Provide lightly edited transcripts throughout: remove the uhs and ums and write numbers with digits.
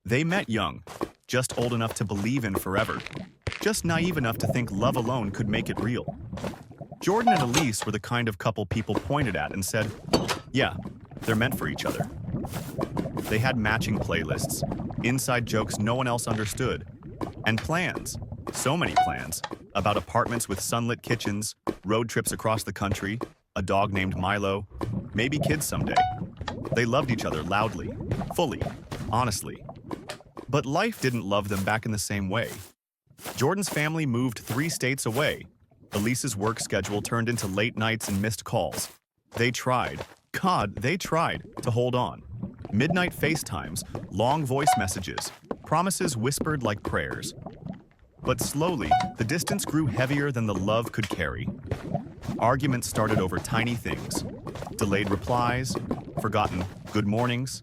They met young, just old enough to believe in forever, just naive enough to think love alone could make it real. Jordan and Elise were the kind of couple people pointed at and said, yeah, they're meant for each other. They had matching playlists, inside jokes no one else understood, and plans, so many plans, about apartments with sunlit kitchens, road trips across the country, a dog named Milo, maybe kids someday. They loved each other loudly, fully, honestly. But life didn't love them back in the same way. Jordan's family moved 3 states away. Elise's work schedule turned into late nights and missed calls. They tried, God, they tried to hold on. Midnight FaceTimes, long voice messages, promises whispered like prayers. But slowly, the distance grew heavier than the love could carry. Arguments started over tiny things. Delayed replies, forgotten good mornings,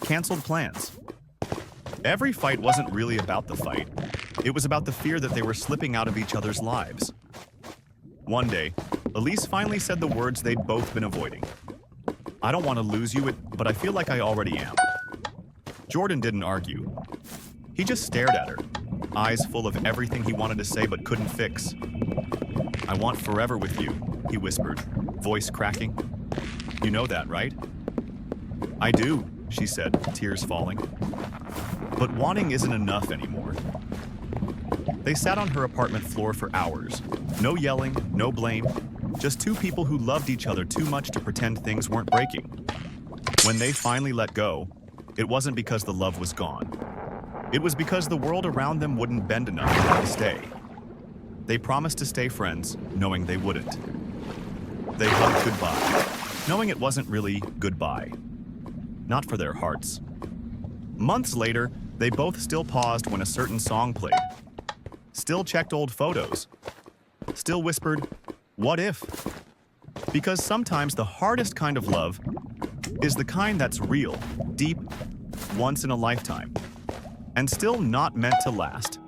canceled plans. Every fight wasn't really about the fight. It was about the fear that they were slipping out of each other's lives. One day, Elise finally said the words they'd both been avoiding. I don't want to lose you, but I feel like I already am. Jordan didn't argue. He just stared at her, eyes full of everything he wanted to say but couldn't fix. I want forever with you, he whispered, voice cracking. You know that, right? I do, she said, tears falling. But wanting isn't enough anymore. They sat on her apartment floor for hours. No yelling, no blame, just 2 people who loved each other too much to pretend things weren't breaking. When they finally let go, it wasn't because the love was gone. It was because the world around them wouldn't bend enough for them to stay. They promised to stay friends, knowing they wouldn't. They hugged goodbye, knowing it wasn't really goodbye. Not for their hearts. Months later, they both still paused when a certain song played. Still checked old photos. Still whispered, what if? Because sometimes the hardest kind of love is the kind that's real, deep, once in a lifetime, and still not meant to last.